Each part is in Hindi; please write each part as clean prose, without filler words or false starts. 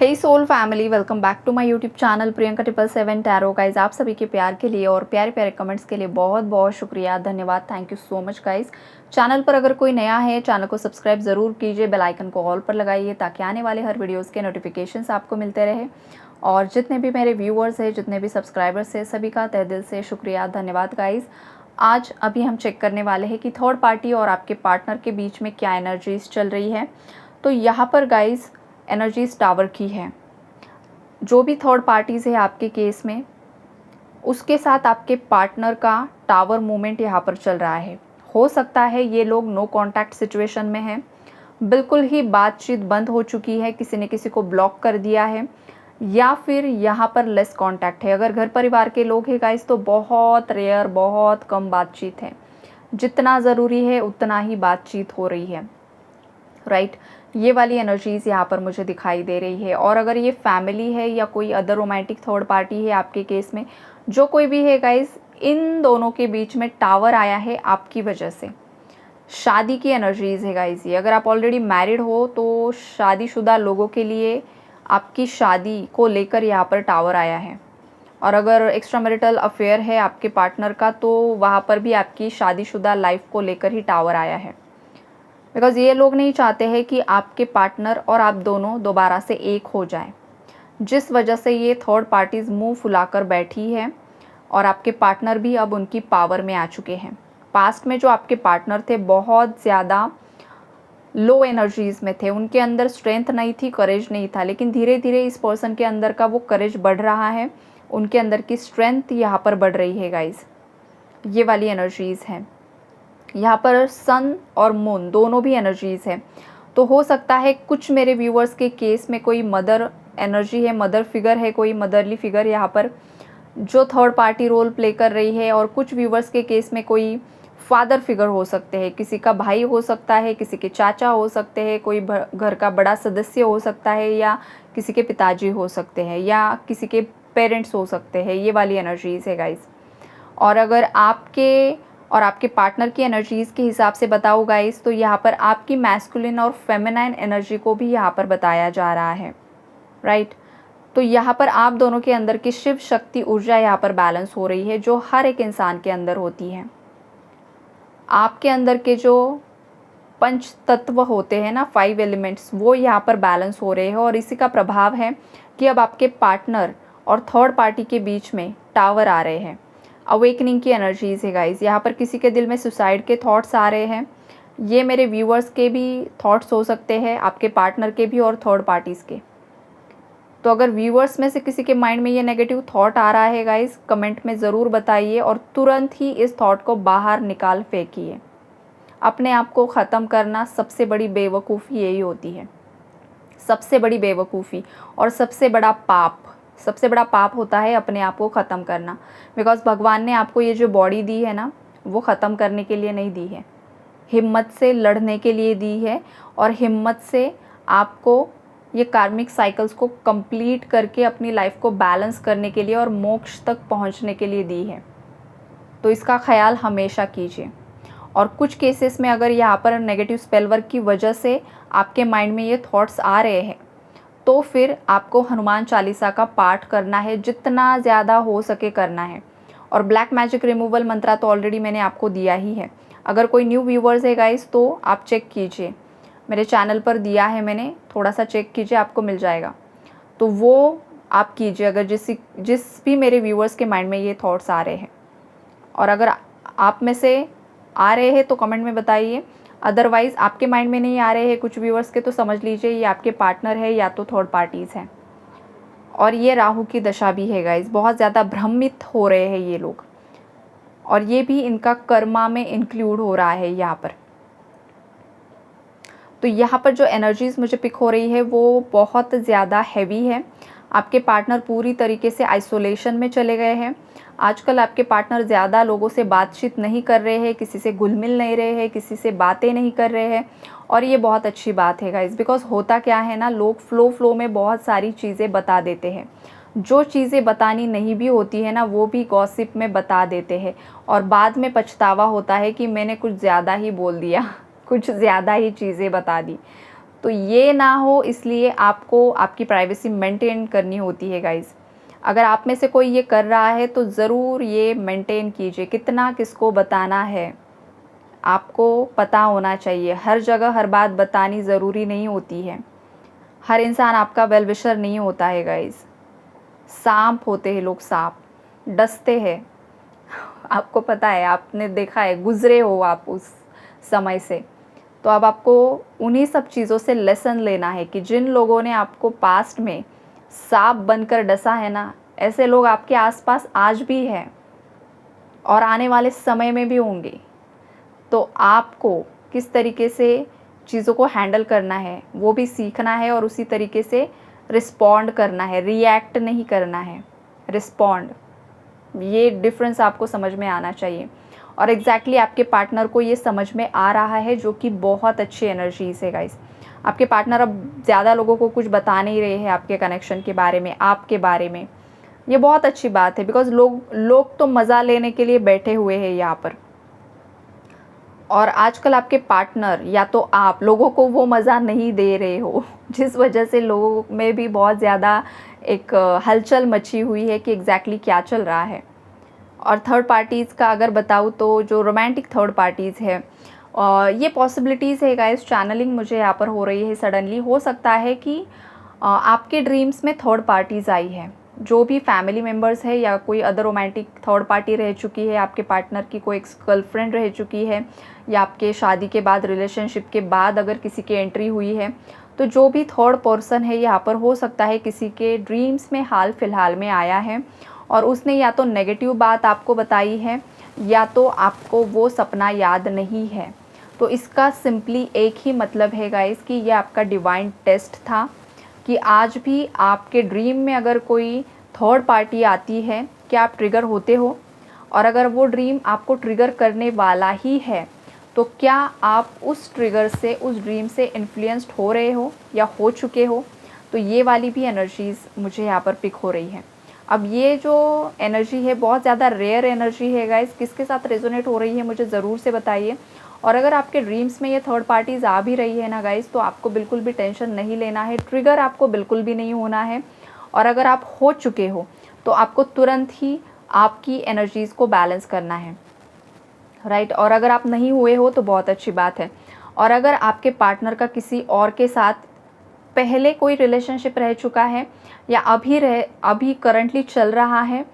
Hey soul family, welcome back to my YouTube channel Priyanka 777 tarot. Guys आप सभी के प्यार के लिए और प्यारे प्यारे कमेंट्स के लिए बहुत बहुत शुक्रिया, धन्यवाद, thank you so much guys. Channel पर अगर कोई नया है, चैनल को सब्सक्राइब ज़रूर कीजिए, बेल आइकन को ऑल पर लगाइए ताकि आने वाले हर वीडियोज़ के नोटिफिकेशंस आपको मिलते रहे। और जितने भी मेरे व्यूअर्स हैं, जितने भी सब्सक्राइबर्स हैं, सभी का तहे दिल से शुक्रिया, धन्यवाद गाइज़। आज अभी हम चेक करने वाले हैं कि थर्ड पार्टी और आपके पार्टनर के बीच में क्या एनर्जीज चल रही है। तो यहाँ पर गाइज़ एनर्जीज टावर की है। जो भी थर्ड पार्टीज़ है आपके केस में, उसके साथ आपके पार्टनर का टावर मूवमेंट यहाँ पर चल रहा है। हो सकता है ये लोग नो कांटेक्ट सिचुएशन में हैं, बिल्कुल ही बातचीत बंद हो चुकी है, किसी ने किसी को ब्लॉक कर दिया है, या फिर यहाँ पर लेस कांटेक्ट है। अगर घर परिवार के लोग हैं गाइस तो बहुत रेयर, बहुत कम बातचीत है, जितना ज़रूरी है उतना ही बातचीत हो रही है, राइट। ये वाली एनर्जीज़ यहाँ पर मुझे दिखाई दे रही है। और अगर ये फैमिली है या कोई अदर रोमांटिक थर्ड पार्टी है आपके केस में, जो कोई भी है गाइस, इन दोनों के बीच में टावर आया है आपकी वजह से। शादी की एनर्जीज़ है गाइस ये। अगर आप ऑलरेडी मैरिड हो तो शादीशुदा लोगों के लिए आपकी शादी को लेकर यहाँ पर टावर आया है। और अगर एक्स्ट्रा मैरिटल अफेयर है आपके पार्टनर का तो वहाँ पर भी आपकी शादीशुदा लाइफ को लेकर ही टावर आया है। बिकॉज़ ये लोग नहीं चाहते हैं कि आपके पार्टनर और आप दोनों दोबारा से एक हो जाएं, जिस वजह से ये थर्ड पार्टीज़ मुंह फुलाकर बैठी है और आपके पार्टनर भी अब उनकी पावर में आ चुके हैं। पास्ट में जो आपके पार्टनर थे बहुत ज़्यादा लो एनर्जीज़ में थे, उनके अंदर स्ट्रेंथ नहीं थी, करेज नहीं था, लेकिन धीरे धीरे इस पर्सन के अंदर का वो करेज बढ़ रहा है, उनके अंदर की स्ट्रेंथ यहाँ पर बढ़ रही है गाइज़। ये वाली एनर्जीज़ हैं। यहाँ पर सन और मून दोनों भी एनर्जीज़ है। तो हो सकता है कुछ मेरे व्यूअर्स के केस में कोई मदर एनर्जी है, मदर फिगर है, कोई मदरली फिगर यहाँ पर जो थर्ड पार्टी रोल प्ले कर रही है। और कुछ व्यूअर्स के केस में कोई फादर फिगर हो सकते हैं, किसी का भाई हो सकता है, किसी के चाचा हो सकते हैं, कोई घर का बड़ा सदस्य हो सकता है, या किसी के पिताजी हो सकते हैं, या किसी के पेरेंट्स हो सकते हैं। ये वाली एनर्जीज़ है गाइज़। और अगर आपके और आपके पार्टनर की एनर्जीज़ के हिसाब से बताओ गाइस, तो यहाँ पर आपकी मैस्कुलिन और फेमिनाइन एनर्जी को भी यहाँ पर बताया जा रहा है, राइट। तो यहाँ पर आप दोनों के अंदर की शिव शक्ति ऊर्जा यहाँ पर बैलेंस हो रही है, जो हर एक इंसान के अंदर होती है। आपके अंदर के जो पंच तत्व होते हैं ना, 5 एलिमेंट्स, वो यहाँ पर बैलेंस हो रहे हैं। और इसी का प्रभाव है कि अब आपके पार्टनर और थर्ड पार्टी के बीच में टावर आ रहे हैं। अवेकनिंग की एनर्जीज़ है गाइस। यहाँ पर किसी के दिल में सुसाइड के थॉट्स आ रहे हैं। ये मेरे व्यूअर्स के भी थॉट्स हो सकते हैं, आपके पार्टनर के भी और थर्ड पार्टीज़ के। तो अगर व्यूअर्स में से किसी के माइंड में ये नेगेटिव थॉट आ रहा है गाइस, कमेंट में ज़रूर बताइए और तुरंत ही इस थॉट को बाहर निकाल फेंकिए। अपने आप को ख़त्म करना सबसे बड़ी बेवकूफ़ी यही होती है, सबसे बड़ी बेवकूफ़ी और सबसे बड़ा पाप होता है अपने आप को ख़त्म करना। बिकॉज़ भगवान ने आपको ये जो बॉडी दी है ना, वो ख़त्म करने के लिए नहीं दी है, हिम्मत से लड़ने के लिए दी है। और हिम्मत से आपको ये कार्मिक साइकिल्स को कंप्लीट करके अपनी लाइफ को बैलेंस करने के लिए और मोक्ष तक पहुंचने के लिए दी है। तो इसका ख्याल हमेशा कीजिए। और कुछ केसेस में अगर यहाँ पर नेगेटिव स्पेल वर्क की वजह से आपके माइंड में ये थॉट्स आ रहे हैं, तो फिर आपको हनुमान चालीसा का पाठ करना है, जितना ज़्यादा हो सके करना है। और ब्लैक मैजिक रिमूवल मंत्रा तो ऑलरेडी मैंने आपको दिया ही है। अगर कोई न्यू व्यूवर्स है गाइस तो आप चेक कीजिए, मेरे चैनल पर दिया है मैंने, थोड़ा सा चेक कीजिए, आपको मिल जाएगा। तो वो आप कीजिए अगर जिस भी मेरे व्यूवर्स के माइंड में ये थॉट्स आ रहे हैं। और अगर आप में से आ रहे हैं तो कमेंट में बताइए, अदरवाइज़ आपके माइंड में नहीं आ रहे हैं कुछ व्यूअर्स के, तो समझ लीजिए ये आपके पार्टनर है या तो थर्ड पार्टीज़ हैं। और ये राहु की दशा भी है गाइस, बहुत ज़्यादा भ्रमित हो रहे हैं ये लोग, और ये भी इनका कर्मा में इंक्लूड हो रहा है यहाँ पर। तो यहाँ पर जो एनर्जीज़ मुझे पिक हो रही है वो बहुत ज़्यादा हैवी है। आपके पार्टनर पूरी तरीके से आइसोलेशन में चले गए हैं। आजकल आपके पार्टनर ज़्यादा लोगों से बातचीत नहीं कर रहे हैं, किसी से घुल मिल नहीं रहे हैं, किसी से बातें नहीं कर रहे हैं। और ये बहुत अच्छी बात है गाइस, बिकॉज़ होता क्या है ना, लोग फ्लो में बहुत सारी चीज़ें बता देते हैं। जो चीज़ें बतानी नहीं भी होती है ना, वो भी गॉसिप में बता देते हैं, और बाद में पछतावा होता है कि मैंने कुछ ज़्यादा ही बोल दिया कुछ ज़्यादा ही चीज़ें बता दी। तो ये ना हो, इसलिए आपको आपकी प्राइवेसी मेंटेन करनी होती है गाइज़। अगर आप में से कोई ये कर रहा है तो ज़रूर ये मेंटेन कीजिए। कितना किसको बताना है, आपको पता होना चाहिए। हर जगह हर बात बतानी ज़रूरी नहीं होती है। हर इंसान आपका वेल विशर नहीं होता है गाइज़। सांप होते हैं लोग, सांप डसते हैं। आपको पता है, आपने देखा है, गुज़रे हो आप उस समय से। तो अब आपको उन्हीं सब चीज़ों से लेसन लेना है कि जिन लोगों ने आपको पास्ट में सांप बनकर डसा है ना, ऐसे लोग आपके आसपास आज भी हैं और आने वाले समय में भी होंगे। तो आपको किस तरीके से चीज़ों को हैंडल करना है वो भी सीखना है और उसी तरीके से रिस्पॉन्ड करना है, रिएक्ट नहीं करना है, रिस्पॉन्ड। ये डिफरेंस आपको समझ में आना चाहिए। और एग्जैक्टली आपके पार्टनर को ये समझ में आ रहा है, जो कि बहुत अच्छी एनर्जीज है गाइस। आपके पार्टनर अब ज़्यादा लोगों को कुछ बता नहीं रहे हैं आपके कनेक्शन के बारे में, आपके बारे में। ये बहुत अच्छी बात है, बिकॉज लोग तो मज़ा लेने के लिए बैठे हुए हैं यहाँ पर। और आजकल आपके पार्टनर या तो आप लोगों को वो मज़ा नहीं दे रहे हो, जिस वजह से लोगों में भी बहुत ज़्यादा एक हलचल मची हुई है कि एग्जैक्टली क्या चल रहा है। और थर्ड पार्टीज़ का अगर बताऊँ तो जो रोमांटिक थर्ड पार्टीज़ है, ये पॉसिबिलिटीज़ है गाइस। चैनलिंग मुझे यहाँ पर हो रही है सडनली। हो सकता है कि आपके ड्रीम्स में थर्ड पार्टीज़ आई है, जो भी फैमिली मेम्बर्स है या कोई अदर रोमांटिक थर्ड पार्टी रह चुकी है, आपके पार्टनर की कोई एक्स गर्लफ्रेंड रह चुकी है, या आपके शादी के बाद रिलेशनशिप के बाद अगर किसी की एंट्री हुई है, तो जो भी थर्ड पर्सन है यहाँ पर हो सकता है किसी के ड्रीम्स में हाल फिलहाल में आया है और उसने या तो नेगेटिव बात आपको बताई है या तो आपको वो सपना याद नहीं है। तो इसका सिंपली एक ही मतलब है गाइस कि ये आपका डिवाइन टेस्ट था कि आज भी आपके ड्रीम में अगर कोई थर्ड पार्टी आती है, क्या आप ट्रिगर होते हो? और अगर वो ड्रीम आपको ट्रिगर करने वाला ही है, तो क्या आप उस ट्रिगर से, उस ड्रीम से इन्फ्लुएंस्ड हो रहे हो या हो चुके हो? तो ये वाली भी एनर्जीज़ मुझे यहाँ पर पिक हो रही है। अब ये जो एनर्जी है बहुत ज़्यादा रेयर एनर्जी है गाइस। किसके साथ रेजोनेट हो रही है मुझे ज़रूर से बताइए। और अगर आपके ड्रीम्स में ये थर्ड पार्टीज़ आ भी रही है ना गाइस, तो आपको बिल्कुल भी टेंशन नहीं लेना है, ट्रिगर आपको बिल्कुल भी नहीं होना है। और अगर आप हो चुके हो तो आपको तुरंत ही आपकी एनर्जीज़ को बैलेंस करना है, राइट। और अगर आप नहीं हुए हो तो बहुत अच्छी बात है। और अगर आपके पार्टनर का किसी और के साथ पहले कोई रिलेशनशिप रह चुका है या अभी करंटली चल रहा है,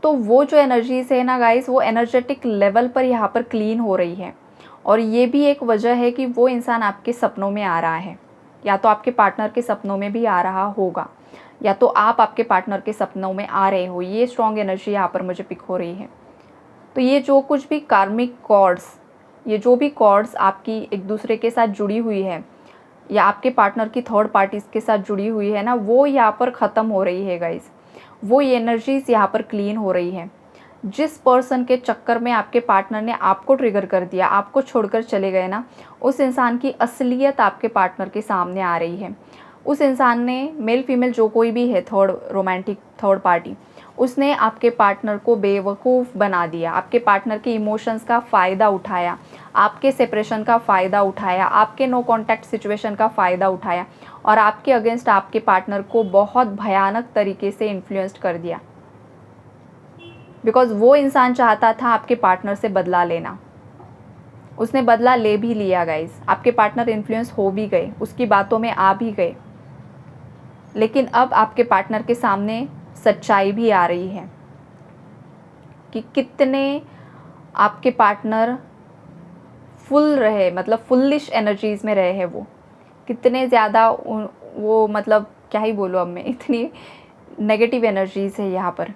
तो वो जो एनर्जीज़ है ना गाइस, वो एनर्जेटिक लेवल पर यहाँ पर क्लीन हो रही है। और ये भी एक वजह है कि वो इंसान आपके सपनों में आ रहा है, या तो आपके पार्टनर के सपनों में भी आ रहा होगा, या तो आप आपके पार्टनर के सपनों में आ रहे हो। ये स्ट्रॉन्ग एनर्जी यहाँ पर मुझे पिक हो रही है। तो ये जो कुछ भी कार्मिक कॉर्ड्स, ये जो भी कॉर्ड्स आपकी एक दूसरे के साथ जुड़ी हुई है या आपके पार्टनर की थर्ड पार्टीज़ के साथ जुड़ी हुई है ना, वो यहाँ पर ख़त्म हो रही है गाइस। वो एनर्जीज़ यहाँ पर क्लीन हो रही है। जिस पर्सन के चक्कर में आपके पार्टनर ने आपको ट्रिगर कर दिया, आपको छोड़कर चले गए ना, उस इंसान की असलियत आपके पार्टनर के सामने आ रही है। उस इंसान ने, मेल फीमेल जो कोई भी है थर्ड रोमांटिक थर्ड पार्टी, उसने आपके पार्टनर को बेवकूफ़ बना दिया, आपके पार्टनर के इमोशंस का फ़ायदा उठाया, आपके सेपरेशन का फ़ायदा उठाया, आपके नो कॉन्टैक्ट सिचुएशन का फ़ायदा उठाया और आपके अगेंस्ट आपके पार्टनर को बहुत भयानक तरीके से इन्फ्लुएंस्ड कर दिया। बिकॉज़ वो इंसान चाहता था आपके पार्टनर से बदला लेना। उसने बदला ले भी लिया गाइस। आपके पार्टनर इन्फ्लुएंस हो भी गए, उसकी बातों में आ भी गए। लेकिन अब आपके पार्टनर के सामने सच्चाई भी आ रही है कि कितने आपके पार्टनर फुल रहे, मतलब फुलिश एनर्जीज़ में रहे हैं। वो कितने ज़्यादा वो, मतलब क्या ही बोलूँ अब मैं, इतनी नेगेटिव एनर्जीज़ है यहाँ पर।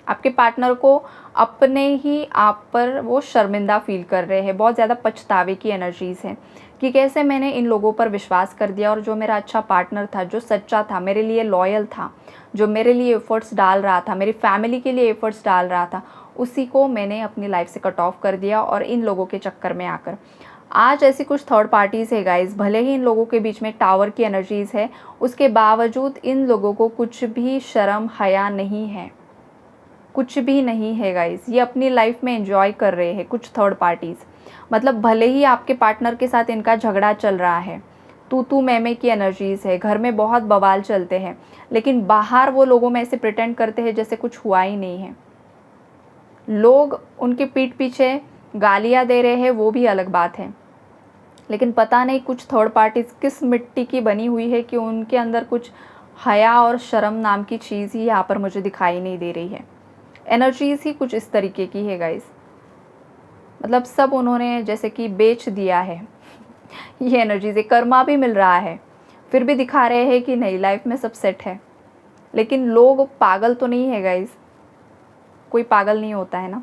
आपके पार्टनर को अपने ही आप पर वो शर्मिंदा फील कर रहे हैं। बहुत ज़्यादा पछतावे की एनर्जीज़ हैं कि कैसे मैंने इन लोगों पर विश्वास कर दिया और जो मेरा अच्छा पार्टनर था, जो सच्चा था, मेरे लिए लॉयल था, जो मेरे लिए एफ़र्ट्स डाल रहा था, मेरी फैमिली के लिए एफ़र्ट्स डाल रहा था, उसी को मैंने अपनी लाइफ से कट ऑफ कर दिया और इन लोगों के चक्कर में आकर आज ऐसी कुछ थर्ड पार्टीज़ है गाइस। भले ही इन लोगों के बीच में टावर की एनर्जीज़ है, उसके बावजूद इन लोगों को कुछ भी शर्म हया नहीं है, कुछ भी नहीं है गाइस। ये अपनी लाइफ में एंजॉय कर रहे हैं कुछ थर्ड पार्टीज़। मतलब भले ही आपके पार्टनर के साथ इनका झगड़ा चल रहा है, तू मैं की एनर्जीज़ है, घर में बहुत बवाल चलते हैं, लेकिन बाहर वो लोगों में ऐसे प्रिटेंड करते हैं जैसे कुछ हुआ ही नहीं है। लोग उनके पीठ पीछे गालियाँ दे रहे हैं वो भी अलग बात है, लेकिन पता नहीं कुछ थर्ड पार्टीज़ किस मिट्टी की बनी हुई है कि उनके अंदर कुछ हया और शर्म नाम की चीज़ ही यहाँ पर मुझे दिखाई नहीं दे रही है। एनर्जीज़ ही कुछ इस तरीके की है गाइस, मतलब सब उन्होंने जैसे कि बेच दिया है ये एनर्जीज़ है। कर्मा भी मिल रहा है, फिर भी दिखा रहे हैं कि नहीं लाइफ में सब सेट है, लेकिन लोग पागल तो नहीं है गाइस, कोई पागल नहीं होता है ना।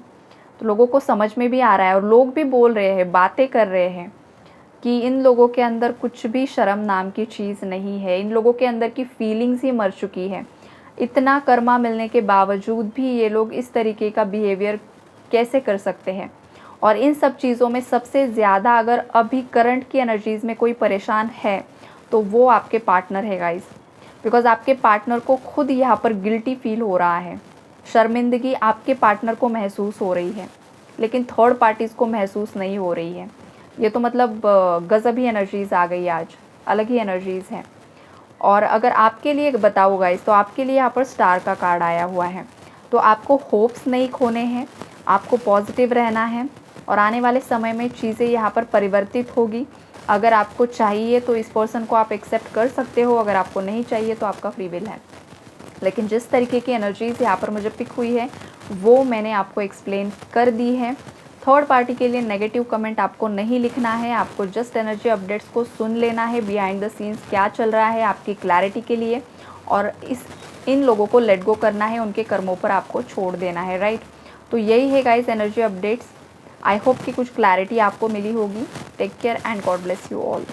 तो लोगों को समझ में भी आ रहा है और लोग भी बोल रहे हैं, बातें कर रहे हैं कि इन लोगों के अंदर कुछ भी शर्म नाम की चीज़ नहीं है, इन लोगों के अंदर की फीलिंग्स ही मर चुकी है। इतना कर्मा मिलने के बावजूद भी ये लोग इस तरीके का बिहेवियर कैसे कर सकते हैं। और इन सब चीज़ों में सबसे ज़्यादा अगर अभी करंट की एनर्जीज़ में कोई परेशान है तो वो आपके पार्टनर है गाइस, बिकॉज़ आपके पार्टनर को खुद यहाँ पर गिल्टी फील हो रहा है, शर्मिंदगी आपके पार्टनर को महसूस हो रही है, लेकिन थर्ड पार्टीज़ को महसूस नहीं हो रही है। ये तो मतलब गज़ब ही एनर्जीज़ आ गई आज, अलग ही एनर्जीज़ हैं। और अगर आपके लिए बताओ गाइस, तो आपके लिए यहाँ पर स्टार का कार्ड आया हुआ है। तो आपको होप्स नहीं खोने हैं, आपको पॉजिटिव रहना है और आने वाले समय में चीज़ें यहाँ पर परिवर्तित होगी। अगर आपको चाहिए तो इस पर्सन को आप एक्सेप्ट कर सकते हो, अगर आपको नहीं चाहिए तो आपका फ्री विल है। लेकिन जिस तरीके की एनर्जीज़ यहाँ पर मुझे पिक हुई है वो मैंने आपको एक्सप्लेन कर दी है। थर्ड पार्टी के लिए नेगेटिव कमेंट आपको नहीं लिखना है, आपको जस्ट एनर्जी अपडेट्स को सुन लेना है, बिहाइंड द सीन्स क्या चल रहा है आपकी क्लैरिटी के लिए, और इन लोगों को लेट गो करना है, उनके कर्मों पर आपको छोड़ देना है, राइट। तो यही है guys energy updates. I hope कि कुछ क्लैरिटी आपको मिली होगी। Take care and God bless you all.